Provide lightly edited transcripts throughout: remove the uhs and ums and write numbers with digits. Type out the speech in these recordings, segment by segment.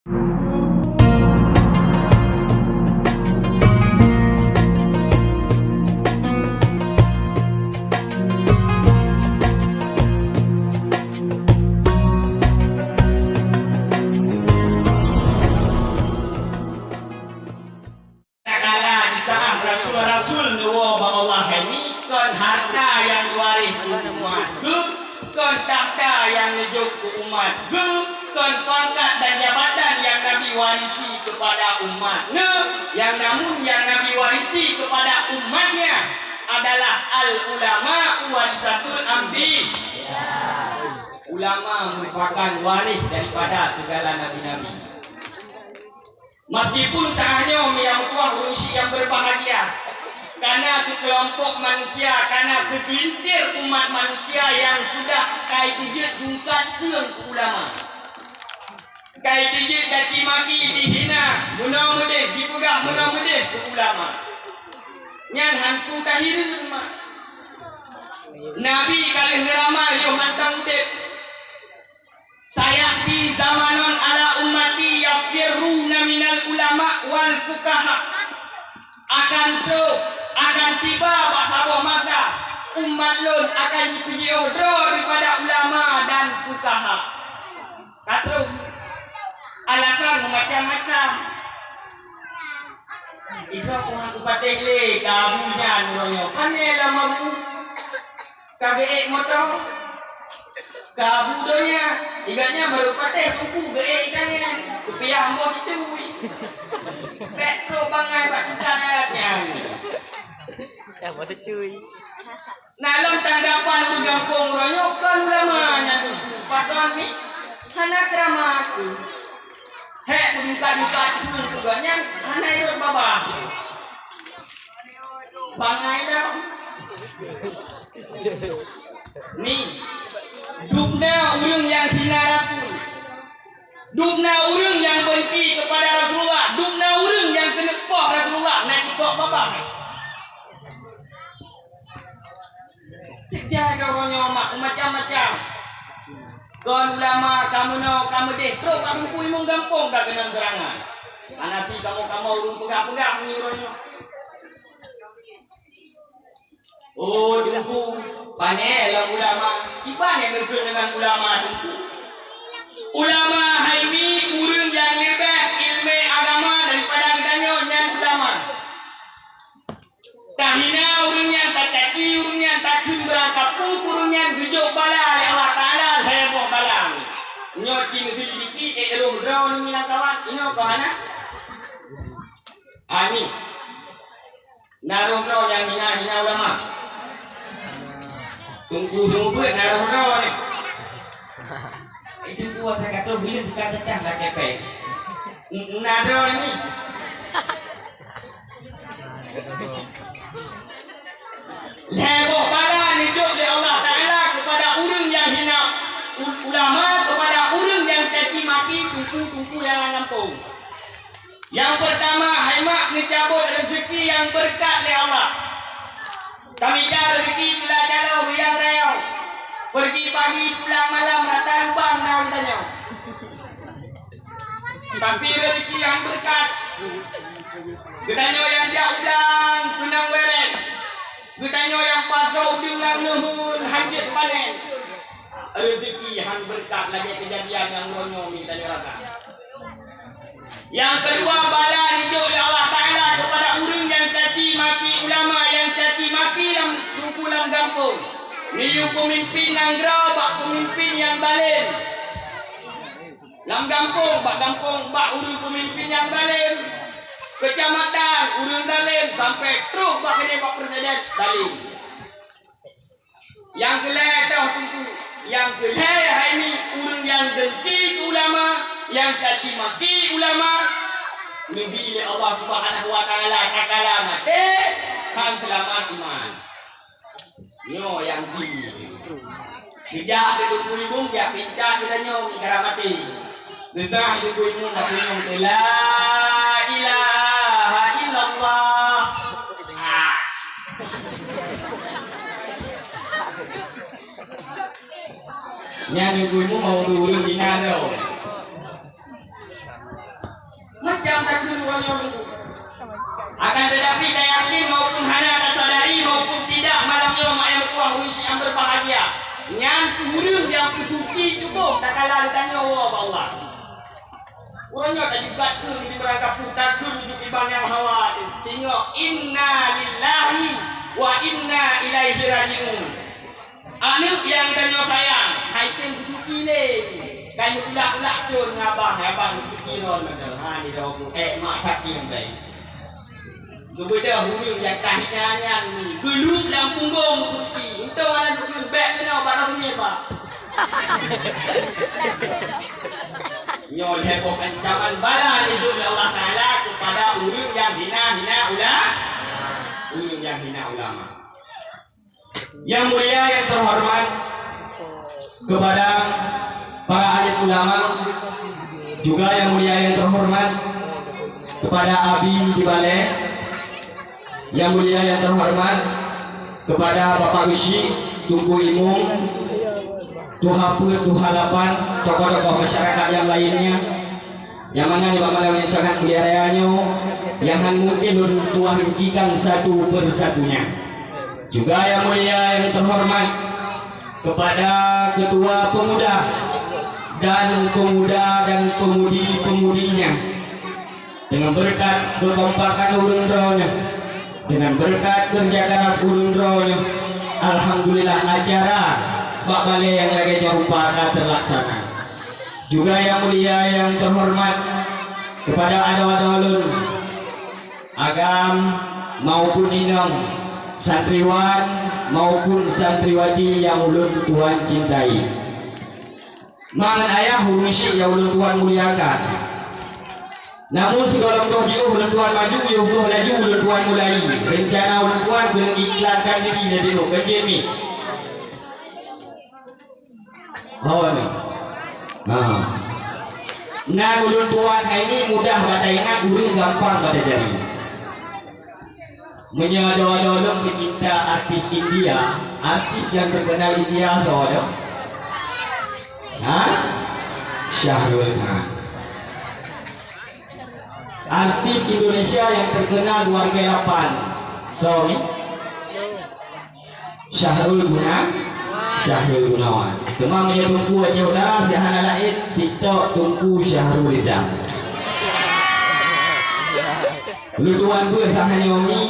Bukan takhta yang dijuk ke umat. Bukan pangkat dan jabatan yang Nabi warisi kepada umatnya. Yang namun yang Nabi warisi kepada umatnya adalah al-ulama warisatul ambi. Ulama merupakan waris daripada segala nabi-nabi. Meskipun sahanya yang tua urusi yang berbahagia, karena sekelompok manusia, karena segelintir umat manusia yang sudah kai dijit jungkat ke ulama, kai dijit caci maki, dihina, munamudih, dipegah munamudih ke ulama. Nyan hanku kahirun mak. Nabi kali ngeramal yo mantang udip. Sayati zamanon ala ummati yafiruna minal ulama wal fuqaha. Akan tiba bahasa masa umat lun akan dipuji daripada ulama dan fuqaha. Katru alasan macam-macam. Ibu aku patih le kabunya nonyo. Ane lama bu kage motor kabu donya iganya baru patih kuku ge ikannya rupiah bos itu. Petro bangai pak caranya. Ya buat cuy. Dalam tanggapan urang kampung ronyok kan ulamanya tu. Paton ni hana kramaku. Hek buka-buka tu tuganya hana irot babah. Bangai dah. Ni dubna urang yang hina Rasul. Dubna urang yang benci kepada Rasulullah. Dubna urang yang kena poh Rasulullah. Nak cikok babah. Kerja kau mak macam-macam. Kon ulama kamu no kamu deh. Bro kamu kui mung gampong dah kena serangan. Nanti kamu urung pegah-pegah ni ronyo. Oh tunggu. Panel ulama. Gimana bergerak dengan ulama tunggu. Ulama haimi urang yang lebih ilmu agama daripada gedanya yang ulama. Tahina urungnya tak caci, urungnya tak berangkat urungnya hujung bala Allah Ta'ala heboh balang. Nyoci meselidiki eroh draw ni kawan. Ino kawan ah. Ani. Naruh draw yang hina ulama. Tunggu naruh draw ni. Itu kuat saya kata bila dikatakan tak kepek. Naruh ni. Heboh bala nijuk oleh Allah Ta'ala kepada urang yang hina ulama, kepada urang yang caci maki tungku-tungku yang ngampung. Yang pertama, haimak mencabut rezeki yang berkat oleh Allah. Kami dah rezeki pula jauh yang rayau. Pergi pagi pulang malam rata lubang nak tanya. Tapi rezeki yang berkat. Gedanya yang dia udang kunang weren. Gedanya yang pasau dengan nuhun hajat panen. Rezeki yang berkat lagi kejadian yang ronyo ni tanya rata. Yang kedua bala dijuk oleh Allah Ta'ala kepada urang yang caci maki ulama, yang caci maki dalam kumpulan kampung. Niu pemimpin yang gerau, bak pemimpin yang balin. Dalam kampung, bak urang pemimpin yang balin. Kecamatan, urang dalin, sampai terus bak kena bak presiden dalin. Yang kelai tahu tunggu. Yang kelai hari ini urang yang dengki ulama, yang caci maki ulama. Nabi Allah Subhanahu Wa Taala takala mate, kan selamat iman. Nyo yang di. Dijak di tubuh dia pindah kita nyo mikaramati. Gezah di tubuh tapi nyo la ilaha illallah. Nya di tubuh mau turun di nado. Macam tak keluarnya. Akan tetapi tak yakin maupun hana tak sadari maupun tidak malamnya mak yang berkuah wisi yang berbahagia. Yang kurung yang kesuci cukup tak kalah ditanya Allah. Orangnya tak juga ke di merangkap putar ke di bang yang hawa. Tengok inna lillahi wa inna ilaihi rajiun. Anu yang ditanya sayang, haitim kesuci le. Kayu ulak-ulak cun ngabang kesuci ron betul. Ha ni dah mak kaki yang baik. Kepada hurung yang kahinanya ni geluk dalam punggung putih. Untung ada dukun beg kena pada sini pak. Nyol heboh ancaman bala oleh Allah Taala kepada hurung yang hina ulama. Hurung yang hina ulama. Yang mulia yang terhormat kepada para alim ulama, juga yang mulia yang terhormat kepada Abi di Balai, yang mulia yang terhormat kepada Bapak Usi, Tunku Ilmu, Tuhapur, Tuhalapan, tokoh-tokoh masyarakat yang lainnya, yang mana di malam yang sangat mulia rayanya, yang mungkin Tuhan rincikan satu persatunya. Juga yang mulia yang terhormat kepada Ketua Pemuda dan pemudi-pemudinya, dengan berkat kekompakan urun-urunnya, dengan berkat kerja keras urun-urunnya, alhamdulillah acara Pak Balai yang lagi jauh pada terlaksana. Juga yang mulia yang terhormat kepada ado-adolun agam maupun inong, santriwan maupun santriwati yang ulun Tuhan cintai. Mangan ayah humisi yang ulun Tuhan muliakan. Namun segala tojiu ulun Tuhan maju, yuh laju ulun Tuhan mulai. Rencana ulun Tuhan belum iklankan diri dari lo kecil ni. Oh ni. Nah ulun Tuhan ini mudah pada ingat, ulun gampang pada jadi. Menyadar-sadar pecinta artis India, artis yang terkenal India sahaja. Syahrul Khan. Artis Indonesia yang terkenal 2008. Tahu ni? Syahrul Gunawan. Cuma menyebutku aja udara sehana lain TikTok tunggu Syahrul Lidah. Lutuan gue sahani omi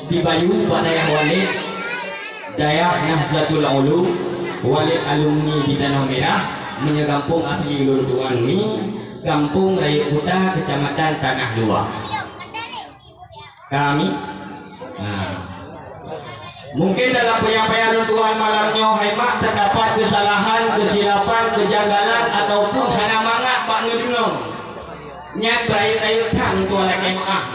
di Bayu pada yang Walid Dayak Nahzatul Ulu Walid alumni di Tanah Merah menyekampung asli Lutuan ini Kampung Raya Kuta, Kecamatan Tanah Luar. Kami mungkin dalam penyampaian Tuhan malamnya Haimak terdapat kesalahan, kesilapan, kejanggalan ataupun hana mangat Pak Nudunong nyat berayut-ayut kan Tuhan lagi maaf.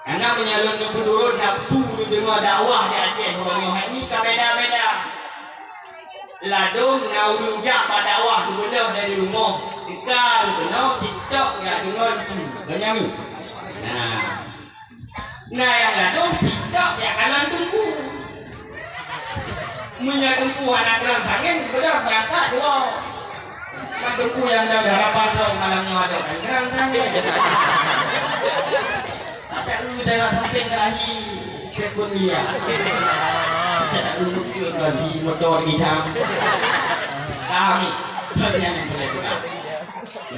Karena menyalun turun nafsu dengar dakwah di Aceh orang ini beda-beda. Ladung naulung jak pada dakwah tu bedah dari rumah. Dekat benar TikTok ya dengar tu. Banyak ni. Nah yang ladung TikTok ya kalan tunggu. Menyatungku anak dalam angin bedah berangkat dua. Tunggu yang dah harapan malamnya ada kan. Terang-terang dia. Tak lu daerah samping kelahi kebun dia. Tak lu lagi motor hitam. Kau ni yang boleh juga.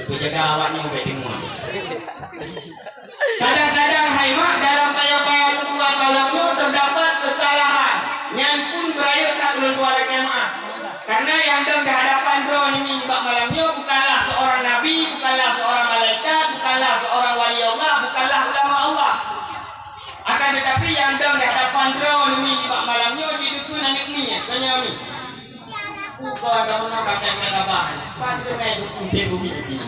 Itu jaga awaknya baik tengok. Kadang-kadang Haimak dalam penyampaian Tuhan malamnya terdapat kesalahan. Yang pun berayut tak belum Tuhan lagi maaf. Karena yang dalam hadapan drone ini bak malamnya bukanlah seorang nabi, bukanlah seorang malaikat, bukanlah seorang wali Allah, bukanlah ulama Allah. Akan tetapi yang dalam hadapan drone ini bak malamnya didukung anak ni, tanya ni. Kau ada mana pakai merah? Pada main dukung tebu ini.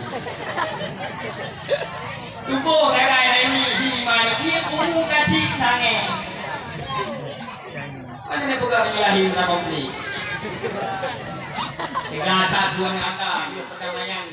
Tubuh kagak ini di mana dia umum kacik tangan. Mana ni bukan lahir tak komplit. Negara tuan akan perdamaian.